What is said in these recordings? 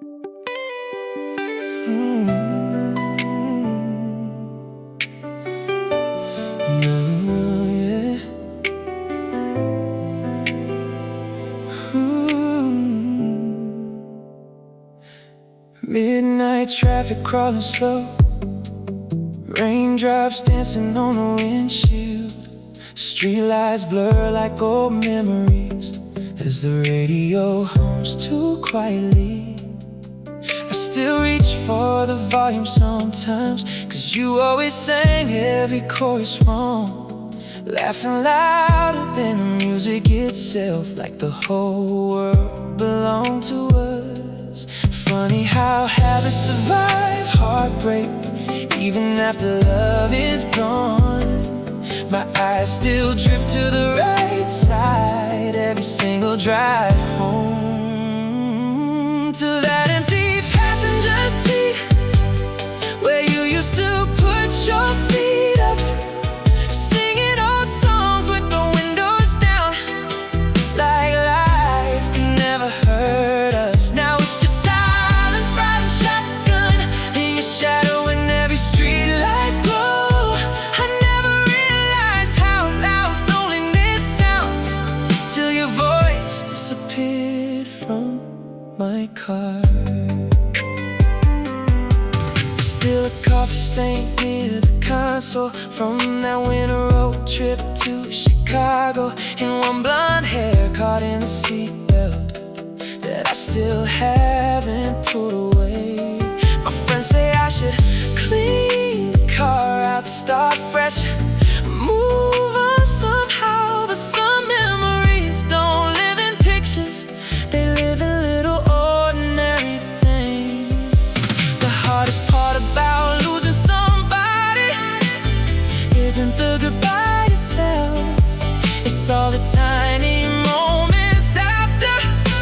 No, yeah. Midnight traffic crawling slow, raindrops dancing on the windshield. Streetlights blur like old memories as the radio hums too quietly. I still reach for the volume sometimes, 'cause you always sang every chorus wrong, laughing louder than the music itself, like the whole world belonged to us. Funny how habits survive heartbreak, even after love is gone. My eyes still drift to the right side every single drive home, to that empty passenger seat where you used to put your feet up, singing old songs with the windows down, like life could never hurt us. Now it's just silence, riding shotgun in your shadow in every streetlight glow. I never realized how loud loneliness sounds till your voice disappeared from my car. Still a coffee stain near the console from that winter road trip to Chicago, and one blonde hair caught in the seatbelt that I still haven't put away. My friends say I should clean the car out, start fresh, move on somehow. But some memories don't live in pictures, they live in little ordinary things. The hardest part about losing somebody isn't the goodbye itself, it's all the tiny moments after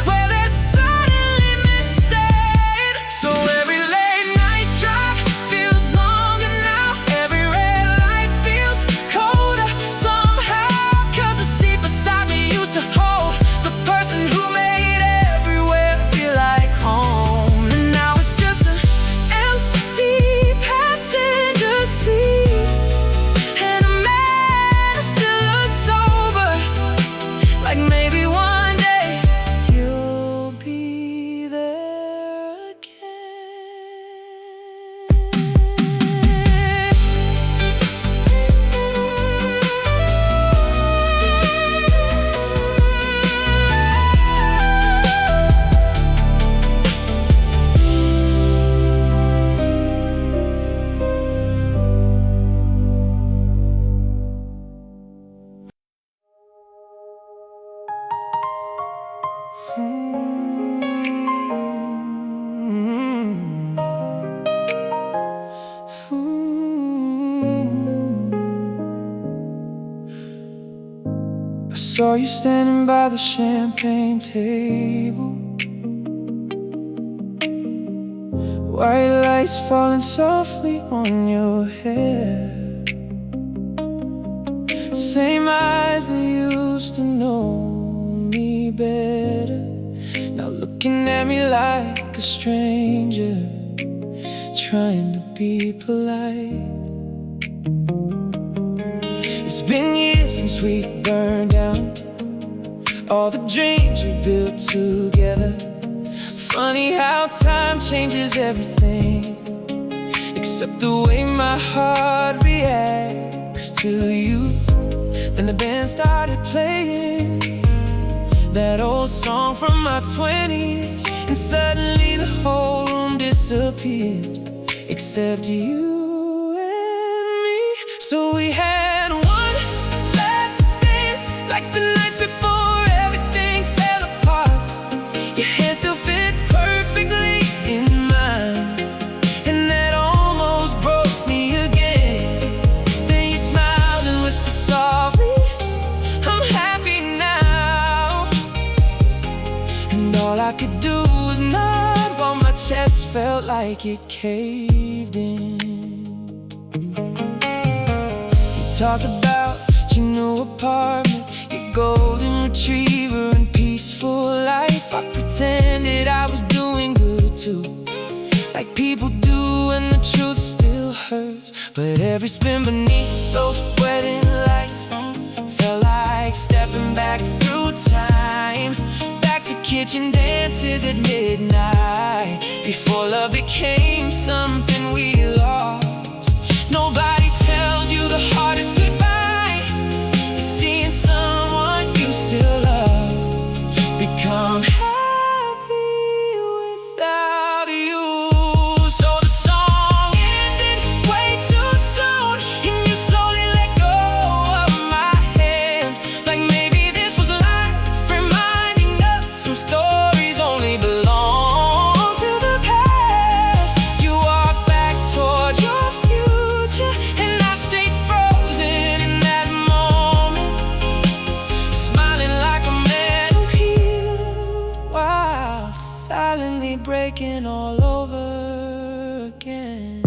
where they're suddenly missing. So every late night drive feels longer now, every red light feels colder somehow, 'cause the seat beside me used to hold the person who made everywhere feel like home. And now it's just an empty passenger seat and a man who still looks sober, like maybe one day you'll be there again. I saw you standing by the champagne table, white lights falling softly on your hair. Same eyes that used to know me better, now looking at me like a stranger, trying to be polite. It's been years since we burned down all the dreams we built together. Funny how time changes everything, except the way my heart reacts to you. Then the band started playing that old song from my 20s, and suddenly the whole room disappeared, except you and me. So we had one last dance, like the nights before everything fell apart. Your hair still fit perfectly in mine, and that almost broke me again. Then you smiled and whispered softly, I'm happy now. And all I could do was nod while my chest felt like it caved in. Talked about your new apartment, your golden retriever and peaceful life. I pretended I was doing good to to, like people do when the truth still hurts. But every spin beneath those wedding lights felt like stepping back through time, back to kitchen dances at midnight, before love became something we lost. Nobody tells you the hardest goodbye is seeing someone you still love become breaking all over again.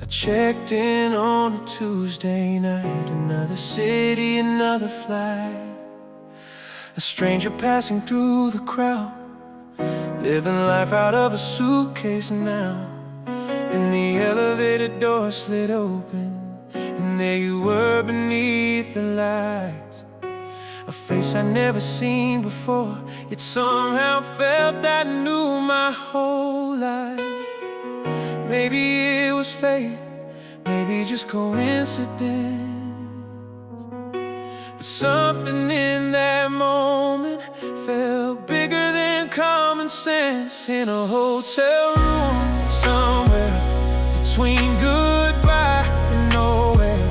I checked in on a Tuesday night, another city, another flight. A stranger passing through the crowd, living life out of a suitcase now. And the elevator door slid open, and there you were beneath the lights. A face I'd never seen before, yet somehow felt I knew my whole life. Maybe it was fate, maybe just coincidence, but something in that moment felt bigger than common sense. In a hotel room somewhere between goodbye and nowhere,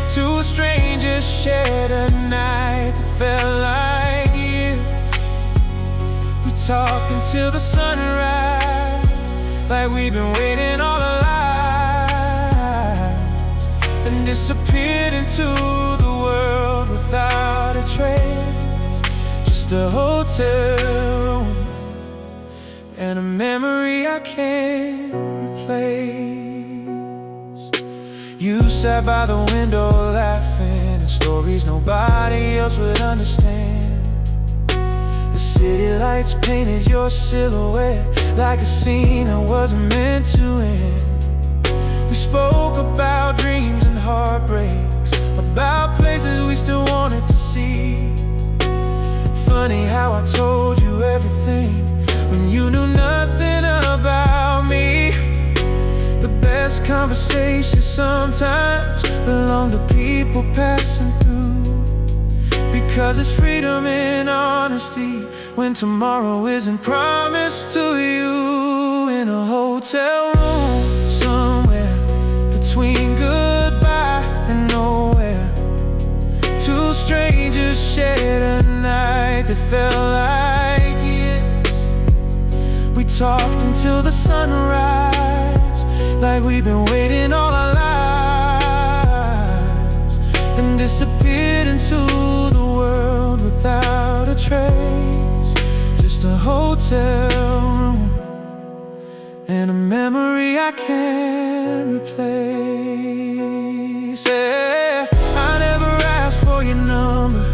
two strangers shared a night that felt like years. We talked until the sunrise, like we've been waiting all our lives, then disappeared into the world without a trace. Just a hotel room and a memory I can't replace. You sat by the window laughing at stories nobody else would understand. The city lights painted your silhouette like a scene that wasn't meant to end. We spoke about dreams and heartbreaks, about places we still wanted to see. Funny how I told you everything when you knew nothing about me. The best conversations sometimes belong to people passing through, because it's freedom and honesty when tomorrow isn't promised to you. In a hotel room somewhere between goodbye and nowhere, two strangers shared a night that felt like years. We talked until the sunrise, like we've been waiting all our lives, then disappeared into the world without a trace. Just a hotel room and a memory I can't replace. Yeah, I never asked for your number,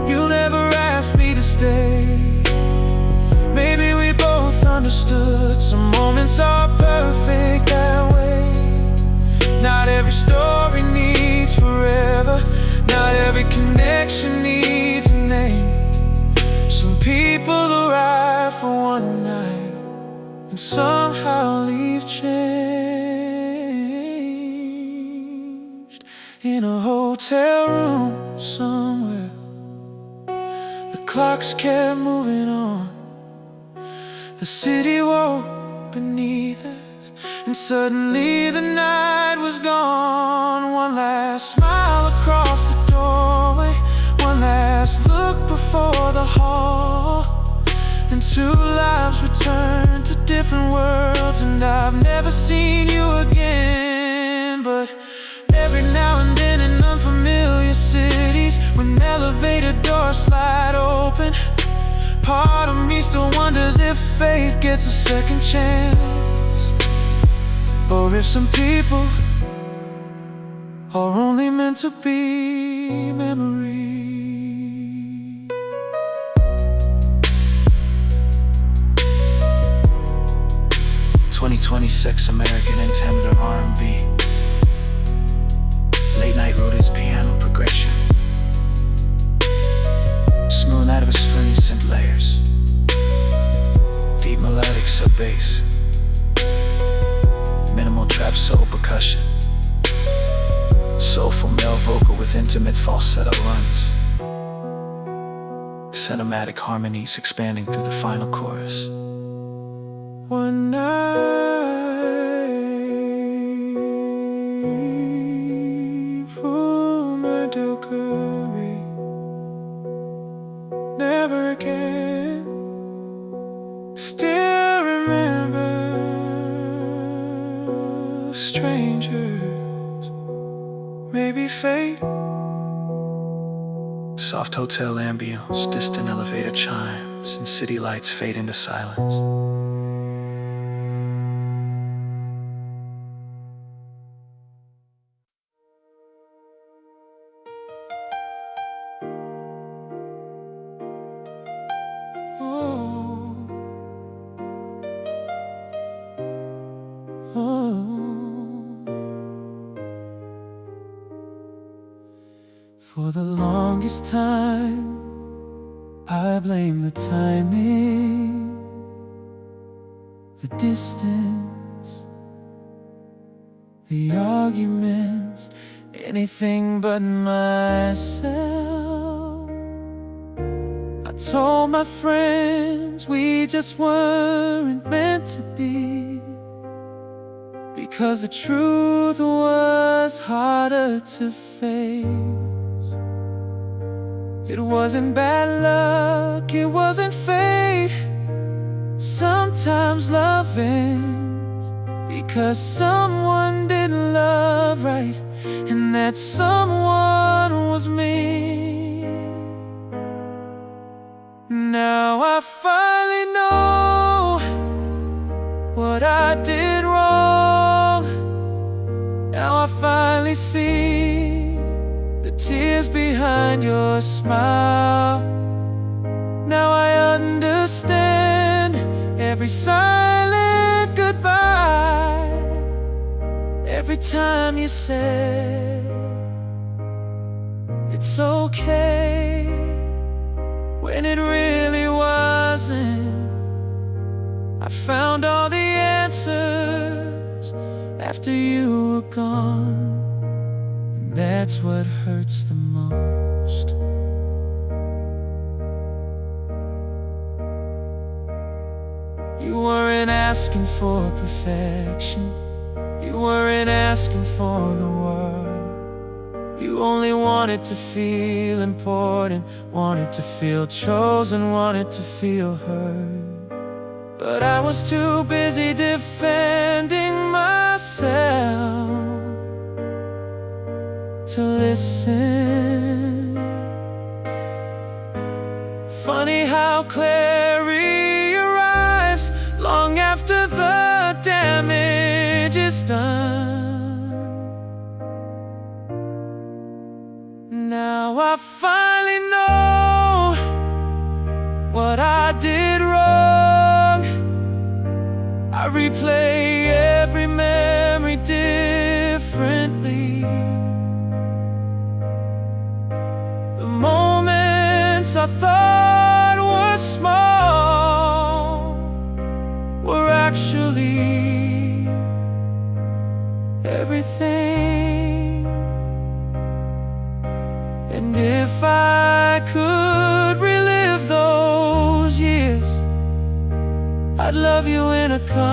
you never asked me to stay. Maybe we both understood some moments are perfect that way. Not every story needs forever, not every connection needs a name. Some people arrive for one night and somehow leave changed. In a hotel room somewhere, the clocks kept moving on. The city woke beneath us, and suddenly the night was gone. One last smile across the doorway, one last look before the hall, and two lives returned to different worlds. And I've never seen you again, but part of me still wonders if fate gets a second chance, or if some people are only meant to be memories. 2026 American Intimidator R&B. Late night wrote his piano progression, smooth out of his funny synth layers, deep melodic sub bass, minimal trap soul percussion, soulful male vocal with intimate falsetto runs, cinematic harmonies expanding through the final chorus. One night for my Dookery, never again. Still remember strangers, maybe fate. Soft hotel ambience, distant elevator chimes, and city lights fade into silence. For the longest time, I blamed the timing, the distance, the arguments, anything but myself. I told my friends we just weren't meant to be, because the truth was harder to face. It wasn't bad luck, it wasn't fate. Sometimes love ends because someone didn't love right, and that someone was me. Now I finally know what I did wrong. Now I finally see the tears behind your smile. Now I understand every silent goodbye, every time you said it's okay, when it really wasn't. I found all the answers after you were gone. That's what hurts the most. You weren't asking for perfection, you weren't asking for the world. You only wanted to feel important, wanted to feel chosen, wanted to feel heard. But I was too busy defending myself to listen. Funny how clarity arrives long after the damage is done. Now I finally know what I did wrong. I replay every memory differently. The moments I thought were small were actually everything. And if I could relive those years, I'd love you in a completely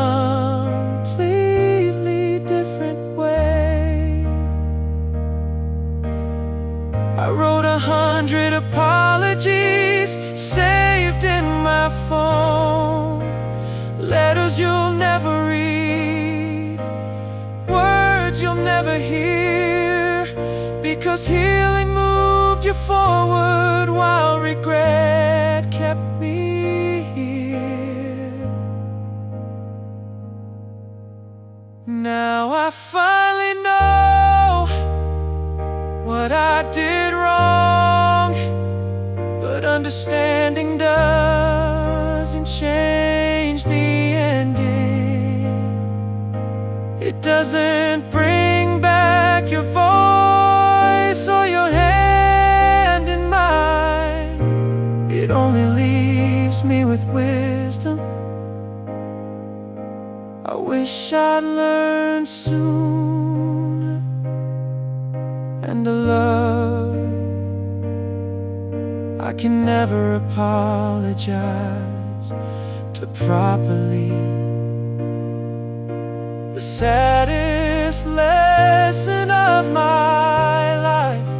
different way. I wrote 100 apologies saved in my phone, letters you'll never read, words you'll never hear, because healing moved you forward while regret kept me Now I finally know what I did wrong, but understanding doesn't change the ending. It doesn't bring back your voice or your hand in mine. It only leaves me with wisdom. I wish I'd learned sooner, and to love, I can never apologize to properly. The saddest lesson of my life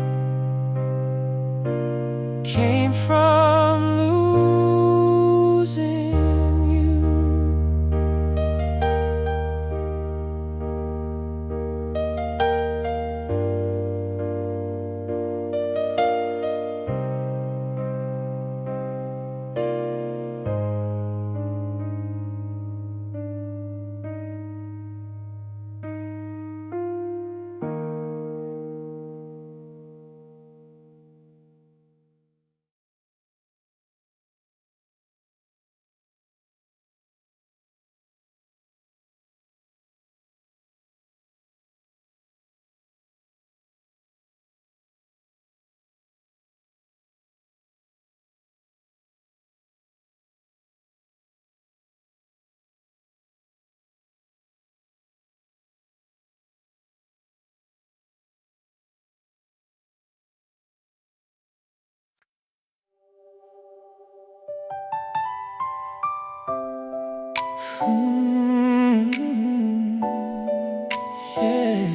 came from losing you. Yeah.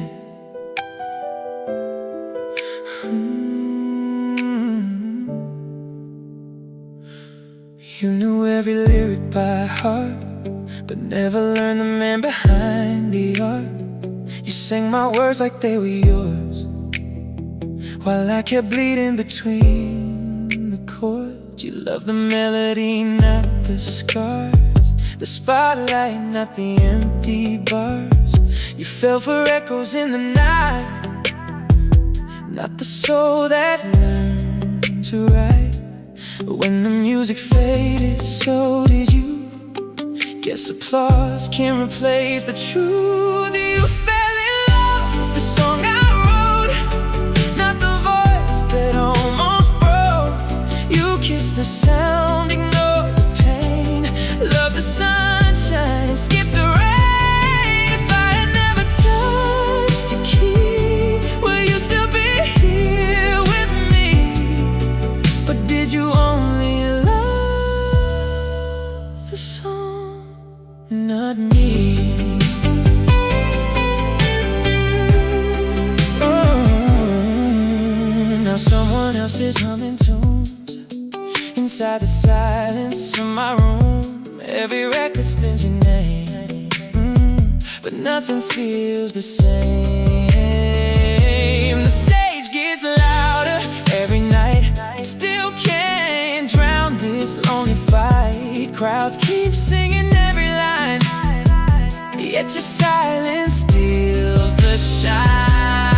You knew every lyric by heart, but never learned the man behind the art. You sang my words like they were yours, while I kept bleeding between the chords. You loved the melody, not the scars, the spotlight, not the empty bars. You fell for echoes in the night, not the soul that learned to write. But when the music faded, so did you. Guess applause can't replace the truth. You fell in love with the song I wrote, not the voice that almost broke. You kissed the sound, ignored the pain, loved the sunshine, skipped the rain. If I had never touched a key, will you still be here with me? But did you only love the song, not me? Now someone else is humming tunes inside the silence of my room. Every record spins your name, but nothing feels the same. The stage gets louder every night, still can't drown this lonely fight. Crowds keep singing every line, yet your silence steals the shine.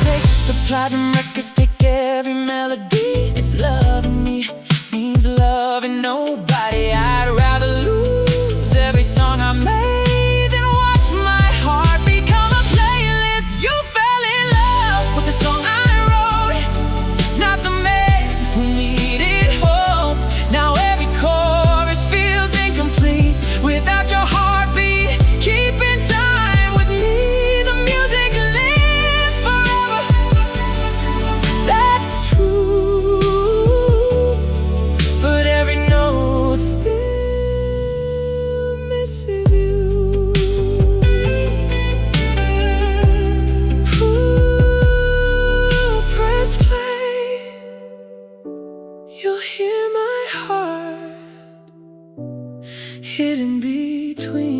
Take the platinum records, take every melody. If loving me means loving nobody, I'd rather lose every song I made than watch my heart become a playlist. You fell in love with the song I wrote, not the man who needed hope. Now every chorus feels incomplete without your heartbeat keeping time with me. The music lives forever, that's true, but every note still misses you. Ooh, press play, you'll hear my heart hidden between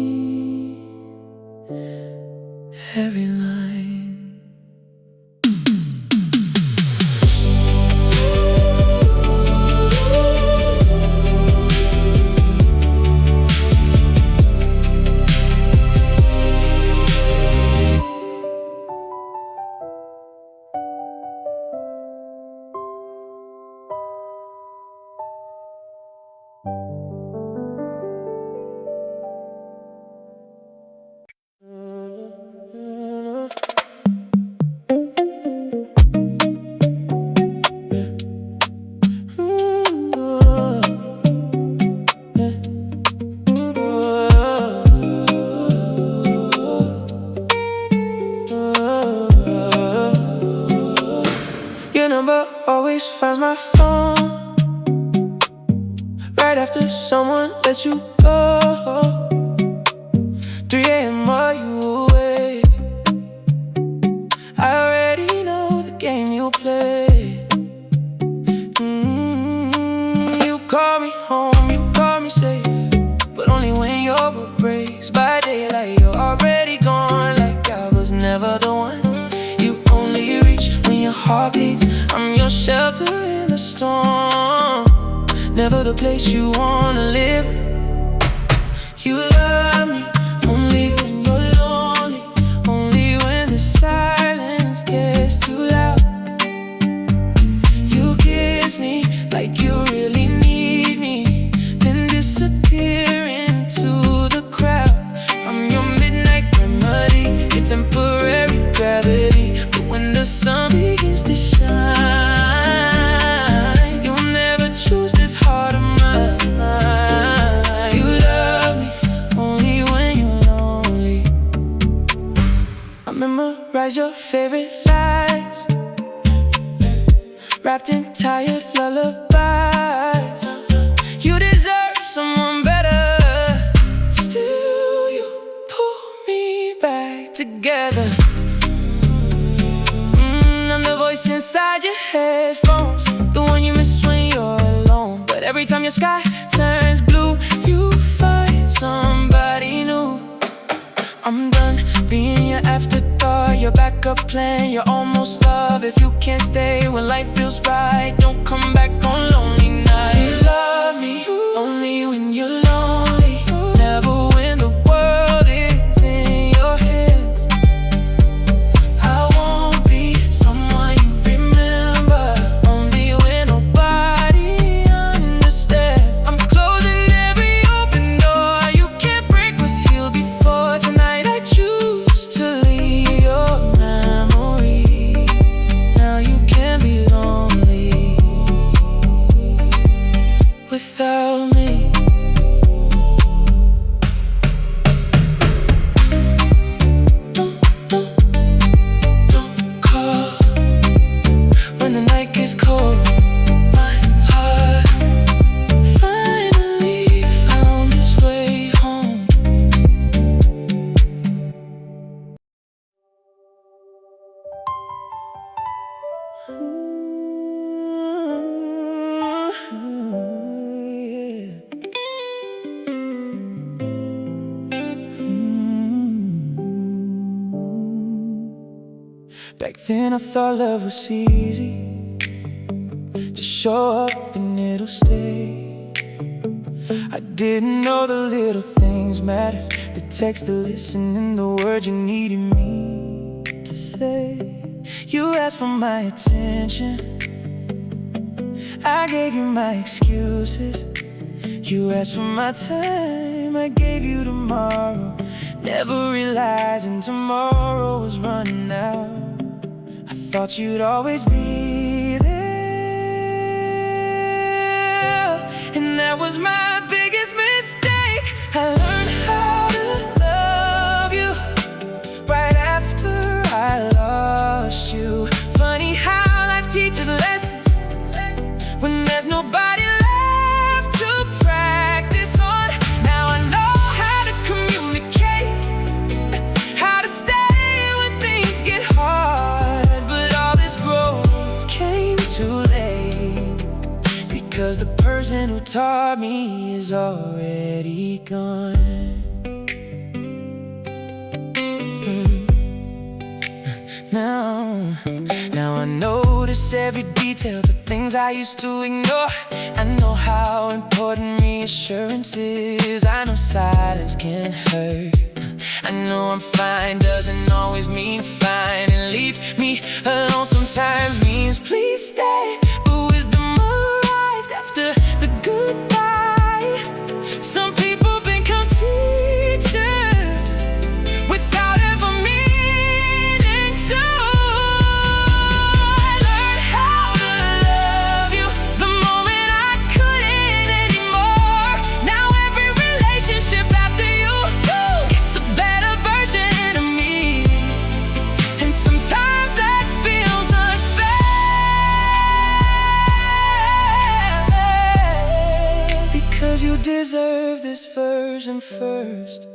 every line. always finds my phone right after someone lets you go. 3 a.m. are you awake? I already know the game you play. You call me home, you call me safe, but only when your boat breaks. By daylight you're already gone, like I was never the one. You only reach when your heart bleeds. I'm your shelter in the storm, never the place you wanna live. You love me only when you're lonely, only when the silence gets too loud. You kiss me like you really need me, then disappear into the crowd. I'm your midnight remedy, your temporary gravity. But when the sun begins to shine, you'll never choose this heart of mine. You love me only when you're lonely. I memorize your favorite lies, wrapped in tired lullabies. You deserve someone better, still you pull me back together. I'm the voice inside your headphones, the one you miss when you're alone. But every time your sky turns blue, you find somebody new. I'm done being your afterthought, your backup plan, your almost love. If you can't stay when life feels right, don't come back on lonely nights. You love me only when you're lonely, never when the world is in your hands. I won't be someone you remember, only when nobody understands. I'm closing every open door, you can't break what's healed before. Tonight I choose to leave your memory. Now you can be lonely without me. Don't call when the night gets cold. My heart finally found its way home. Back then I thought love was easy, just show up and it'll stay. I didn't know the little things mattered, the text, the listening, the words you needed me to say. You asked for my attention, I gave you my excuses. You asked for my time, I gave you tomorrow, never realizing tomorrow was running out. I thought you'd always be there, and that was my biggest mistake. I learned how to love you right after I lost you. Funny how life teaches lessons when there's nobody left to practice on. Now I know how to communicate, how to stay when things get hard. But all this growth came too late, because the person who taught me is already gone. Now I notice every detail, the things I used to ignore. I know how important reassurance is. I know silence can hurt. I know I'm fine doesn't always mean fine, and leave me alone sometimes means please stay. But wisdom arrived after the goodbye. Some people become teachers without ever meaning to. I learned how to love you the moment I couldn't anymore. Now every relationship after you, it's a better version of me. And sometimes that feels unfair. this version first.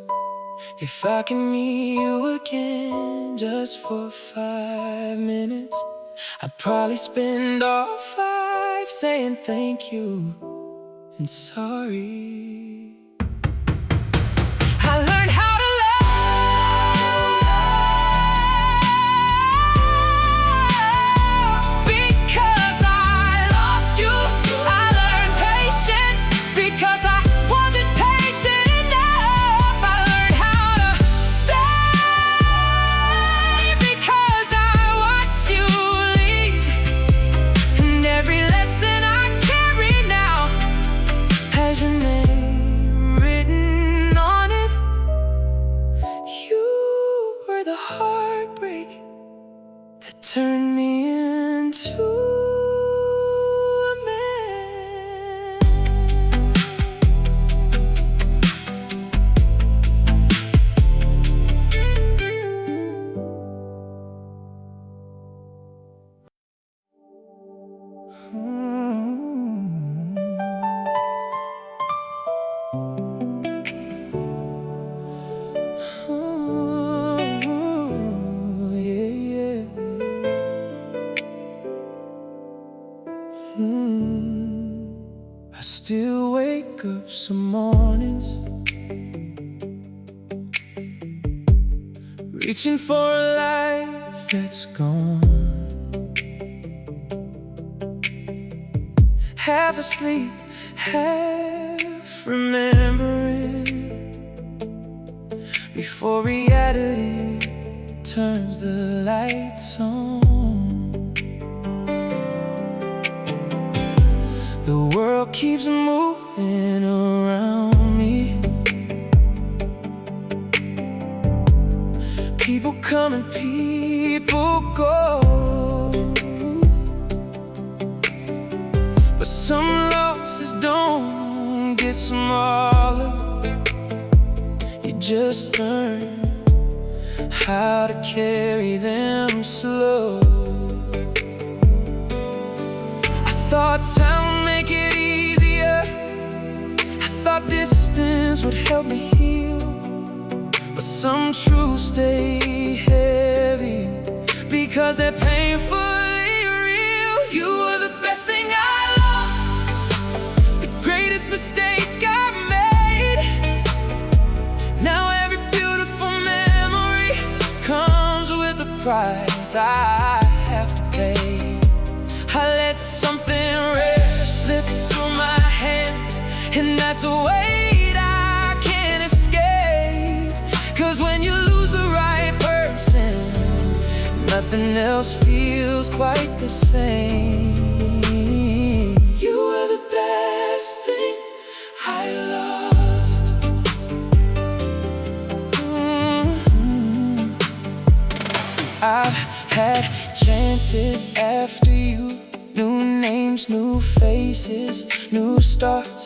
If I can meet you again just for 5 minutes, I'd probably spend all 5 saying thank you and sorry. I learned how to love because I lost you. I learned patience because I wasn't patient enough. I learned how to stay because I watched you leave. And every lesson I carry now has your name written on it. You were the heartbreak that turned me into a man. I still wake up some mornings reaching for a life that's gone, half asleep, half remembering, before reality turns the lights on. The world keeps moving around me. People come and people go, but some losses don't get smaller. You just learn how to carry them slow. I thought time would make it easier. I thought distance would help me heal, but some truths stay heavy because they're painfully real. You were the best thing I lost, the greatest mistake I made. Now every beautiful memory comes with a price I have to pay. I let something rare slip through my hands, and that's a weight I can't escape. 'Cause when you lose the right person, nothing else feels quite the same. You were the best thing I lost. I've had chances after you, new names, new faces, new starts,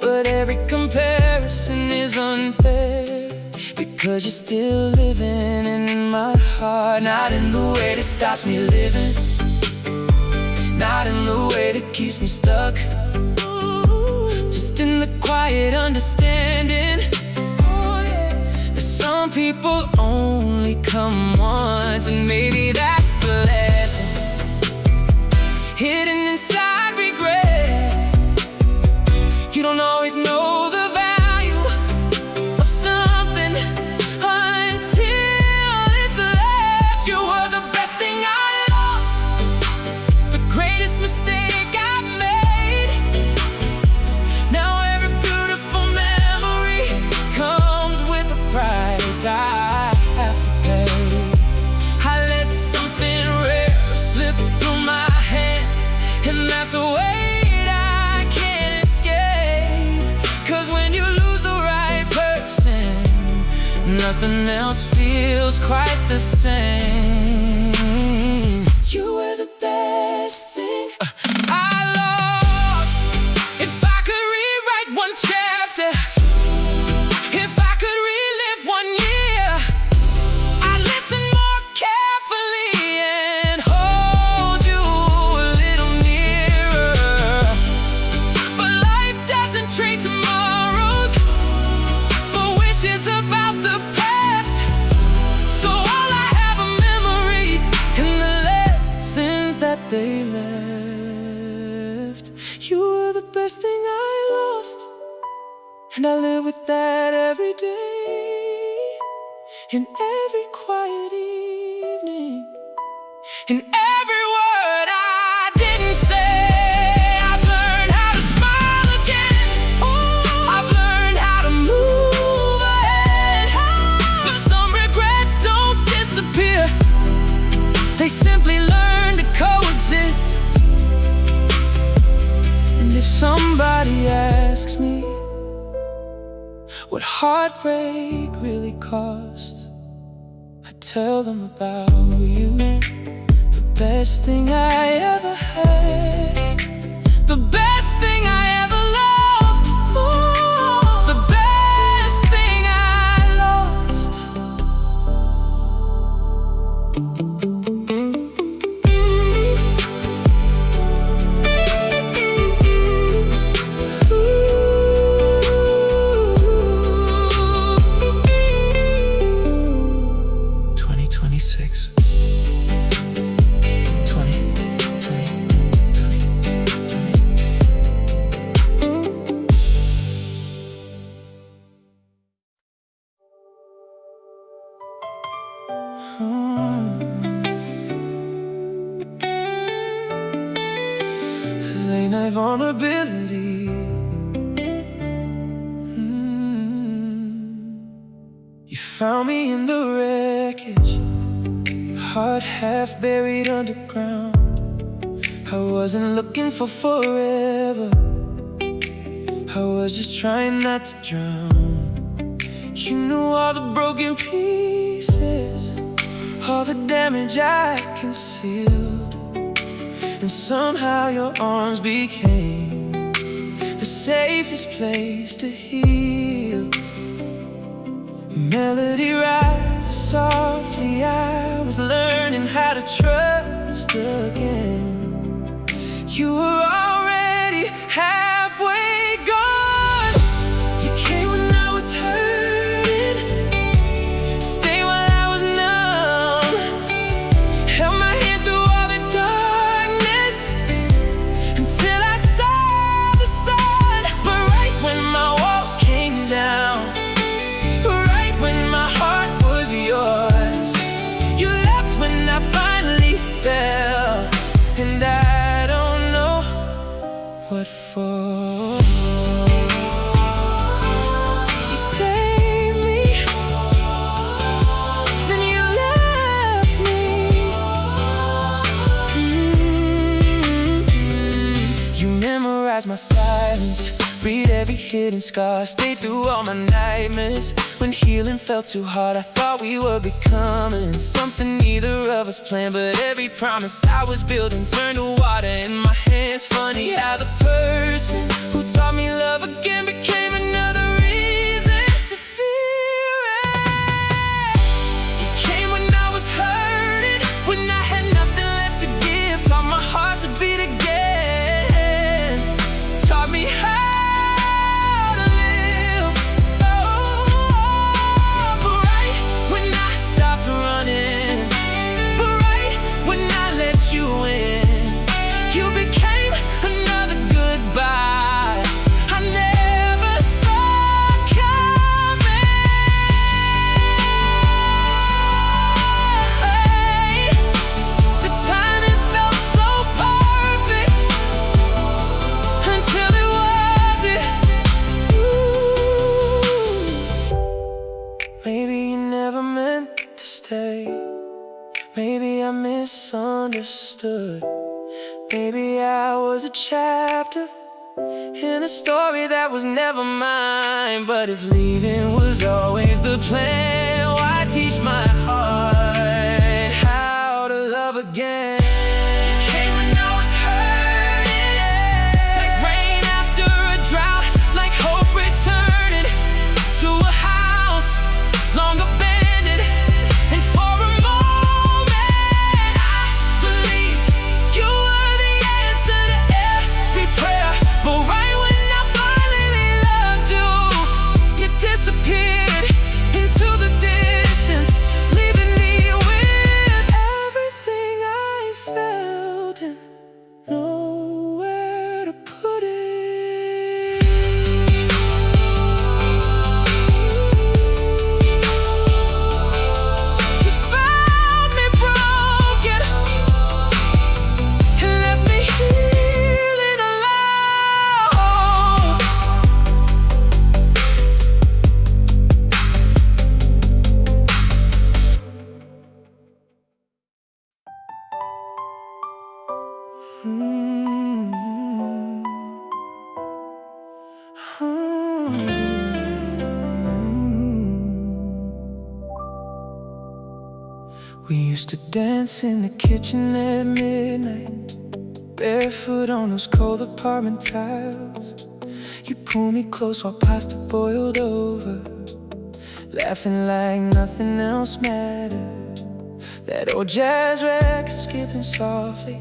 but every comparison is unfair, because you're still living in my heart. Not in the way that stops me living, not in the way that keeps me stuck, just in the quiet understanding that some people only come once. And maybe that's the lesson hidden inside regret. You don't always know the value of something until it's left. You were the best thing I lost, the greatest mistake I made. Now every beautiful memory comes with a price I have to pay. I let something rare slip through my hands, and that's a weight I can't escape. 'Cause when you lose the right person, nothing else feels quite the same. You were the best thing I lost. If I could rewrite one chapter, if I could relive one year, I'd listen more carefully and hold you a little nearer. But life doesn't trade tomorrows, they left. You were the best thing I lost, and I live with that every day. In every quiet evening, in every word I didn't say, I've learned how to smile again. I've learned how to move ahead. But some regrets don't disappear, they simply learn to coexist. And if somebody asks me what heartbreak really costs, I tell them about you. The best thing I ever had, the best thing I ever loved, the best thing I lost. Late night vulnerability. You found me in the wreckage, heart half buried underground. I wasn't looking for forever, I was just trying not to drown. You knew all the broken pieces, all the damage I concealed, and somehow your arms became the safest place to heal. Melody rises softly, I was learning how to trust again. You were already halfway gone. You came when I was hurting, stayed while I was numb, held my hand through all the darkness until I saw the sun. But right when my walls came down, right when my heart was yours, you left when I finally fell, and I don't know what for. You saved me, then you left me. You memorized my silence, read every hidden scar, stayed through all my nightmares. When healing felt too hard, I thought we were becoming something neither of us planned. But every promise I was building turned to water in my hands. Funny how the person who taught me love again became another reason to fear it. You came when I was hurting, when I had nothing left to give, taught my heart to beat again, taught me how to live. But right when I stopped running, but right when I let you in, you became another goodbye I never saw coming. The timing felt so perfect until it wasn't. Maybe you never meant to stay, maybe I misunderstood. Maybe I was a chapter in a story that was never mine. But if leaving was always the plan, why teach my heart how to love again? Came when I was hurting, like rain after a drought, like hope returning to a house long abandoned. And for a moment I believed you were the answer to every prayer. But right when I finally loved you, you disappeared into the distance, leaving me with everything I Mm. We used to dance in the kitchen at midnight, barefoot on those cold apartment tiles. You pull me close while pasta boiled over, laughing like nothing else mattered. That old jazz record skipping softly,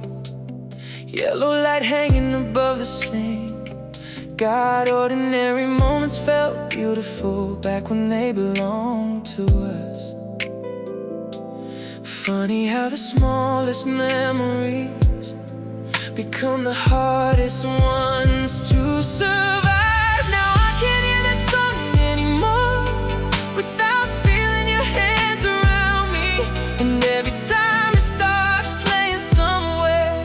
yellow light hanging above the sink. God, ordinary moments felt beautiful back when they belonged to us. Funny how the smallest memories become the hardest ones to survive. Now I can't hear that song anymore without feeling your hands around me. And every time it starts playing somewhere,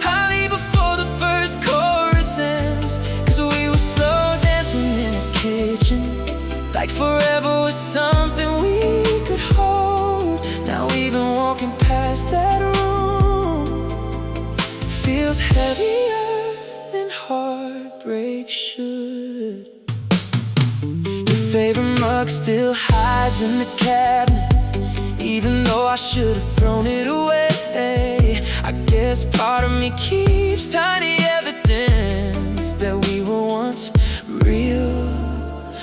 I leave before the first chorus ends. Cause we were slow dancing in the kitchen, like forever was something we could hold. Now even walking past that room feels heavier than heartbreak should. Your favorite mug still hides in the cabinet, even though I should have thrown it away. I guess part of me keeps tiny evidence that we were once real.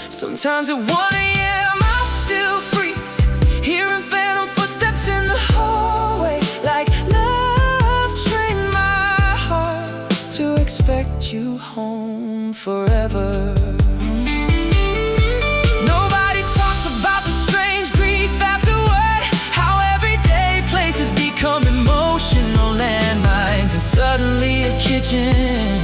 Sometimes at 1 AM I still freeze, hearing phantom footsteps in the hallway, like love trained my heart to expect you home forever. Nobody talks about the strange grief afterward, how everyday places become emotional landmines, and suddenly a kitchen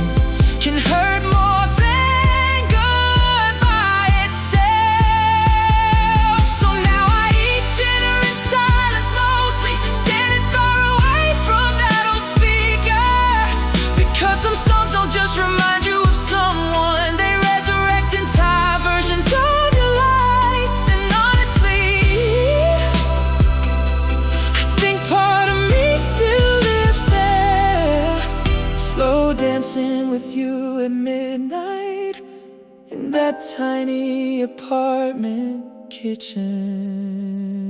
can hurt more than goodbye itself. So now I eat dinner in silence, mostly standing far away from that old speaker, because some songs don't just remind you of someone, they resurrect entire versions of your life. And honestly, I think part of me still lives there, slow dancing with you at midnight in that tiny apartment kitchen.